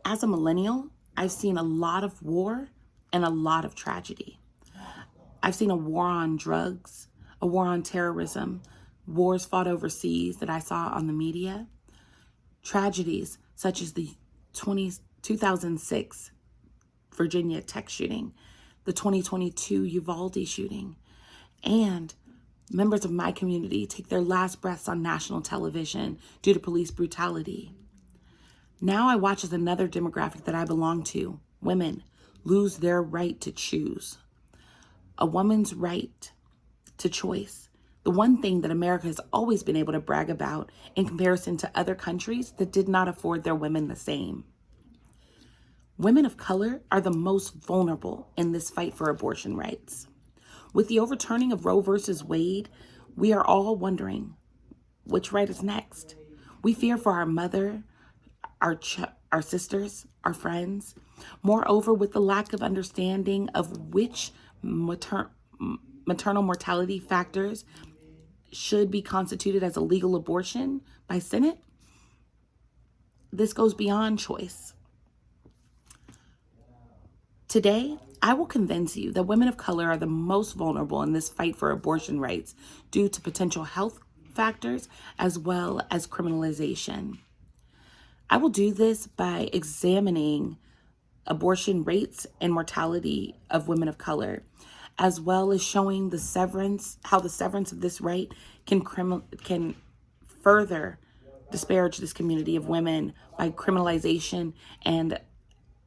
As a millennial, I've seen a lot of war and a lot of tragedy. I've seen a war on drugs, a war on terrorism, wars fought overseas that I saw on the media, tragedies such as the 2006 Virginia Tech shooting, the 2022 Uvalde shooting, and members of my community take their last breaths on national television due to police brutality. Now I watch as another demographic that I belong to, women, lose their right to choose. A woman's right to choice. The one thing that America has always been able to brag about in comparison to other countries that did not afford their women the same. Women of color are the most vulnerable in this fight for abortion rights. With the overturning of Roe versus Wade, we are all wondering which right is next. We fear for our mother, our sisters, our friends. Moreover, with the lack of understanding of which maternal mortality factors should be constituted as a legal abortion by Senate, this goes beyond choice. Today, I will convince you that women of color are the most vulnerable in this fight for abortion rights due to potential health factors as well as criminalization. I will do this by examining abortion rates and mortality of women of color, as well as showing how the severance of this right can further disparage this community of women by criminalization and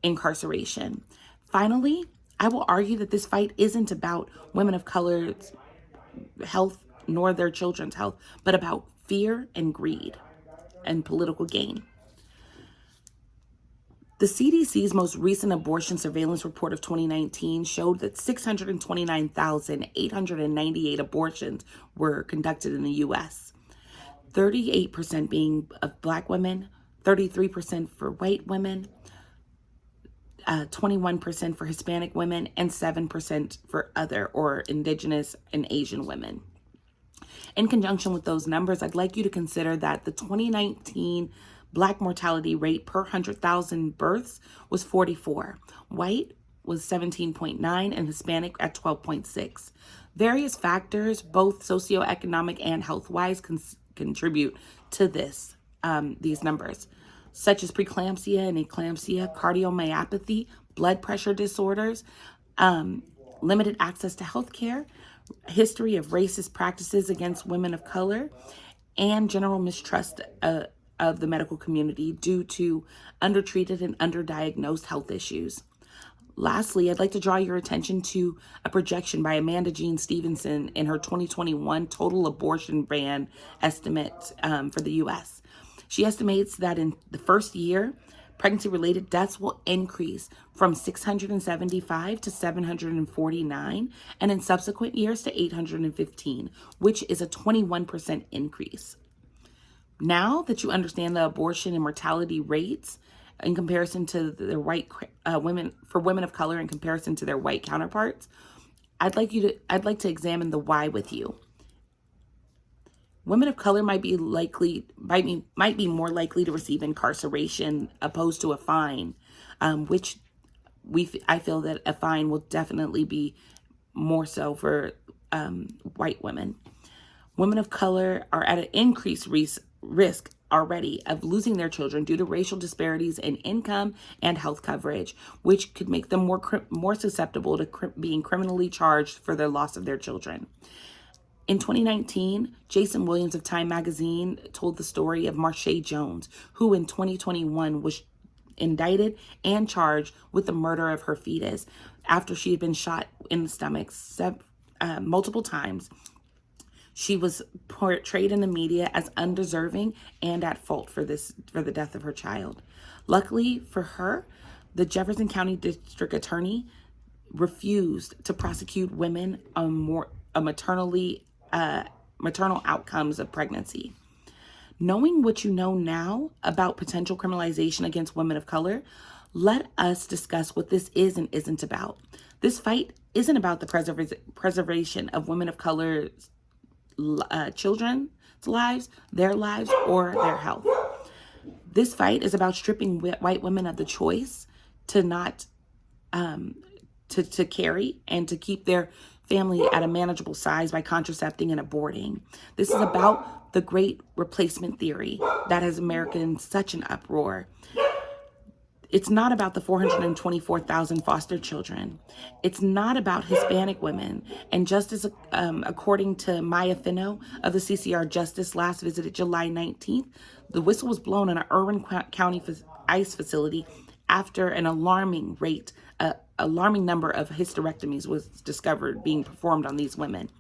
incarceration. Finally, I will argue that this fight isn't about women of color's health nor their children's health, but about fear and greed and political gain. The CDC's most recent abortion surveillance report of 2019 showed that 629,898 abortions were conducted in the U.S., 38% being of Black women, 33% for white women, 21% for Hispanic women, and 7% for other or Indigenous and Asian women. In conjunction with those numbers, I'd like you to consider that the 2019 Black mortality rate per 100,000 births was 44. White was 17.9 and Hispanic at 12.6. Various factors, both socioeconomic and health-wise, contribute to these numbers, such as preeclampsia and eclampsia, cardiomyopathy, blood pressure disorders, limited access to health care, history of racist practices against women of color, and general mistrust of the medical community due to undertreated and underdiagnosed health issues. Lastly, I'd like to draw your attention to a projection by Amanda Jean Stevenson in her 2021 total abortion ban estimate for the U.S. She estimates that in the first year, pregnancy-related deaths will increase from 675 to 749, and in subsequent years to 815, which is a 21% increase. Now that you understand the abortion and mortality rates in comparison to the white women of color in comparison to their white counterparts, I'd like to examine the why with you. Women of color might be more likely to receive incarceration opposed to a fine, which I feel that a fine will definitely be more so for white women. Women of color are at an increased risk already of losing their children due to racial disparities in income and health coverage, which could make them more susceptible to being criminally charged for their loss of their children. In 2019, Jason Williams of Time magazine told the story of Marsha Jones, who in 2021 was indicted and charged with the murder of her fetus after she had been shot in the stomach multiple times. She was portrayed in the media as undeserving and at fault for the death of her child. Luckily for her, the Jefferson County District Attorney refused to prosecute women on maternal outcomes of pregnancy. Knowing what you know now about potential criminalization against women of color, let us discuss what this is and isn't about. This fight isn't about the preservation of women of color's children's lives, their lives, or their health. This fight is about stripping white women of the choice to not to carry and to keep their family at a manageable size by contracepting and aborting. This is about the great replacement theory that has America in such an uproar. It's not about the 424,000 foster children. It's not about Hispanic women. And just as according to Maya Fino of the CCR Justice last visited July 19th, the whistle was blown in an Irwin County ICE facility after an alarming number of hysterectomies was discovered being performed on these women.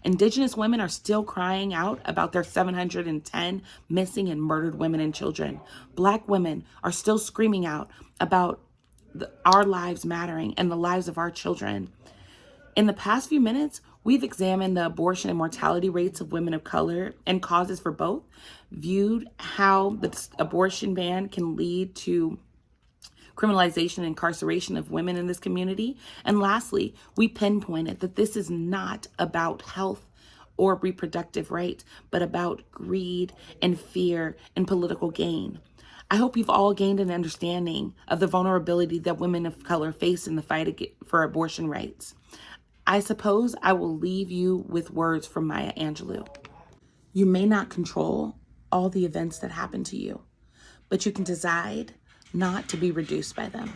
Indigenous women are still crying out about their 710 missing and murdered women and children. Black women are still screaming out about our lives mattering and the lives of our children. In the past few minutes, we've examined the abortion and mortality rates of women of color and causes for both, viewed how the abortion ban can lead to criminalization and incarceration of women in this community. And lastly, we pinpointed that this is not about health or reproductive rights, but about greed and fear and political gain. I hope you've all gained an understanding of the vulnerability that women of color face in the fight for abortion rights. I suppose I will leave you with words from Maya Angelou. You may not control all the events that happen to you, but you can decide not to be reduced by them.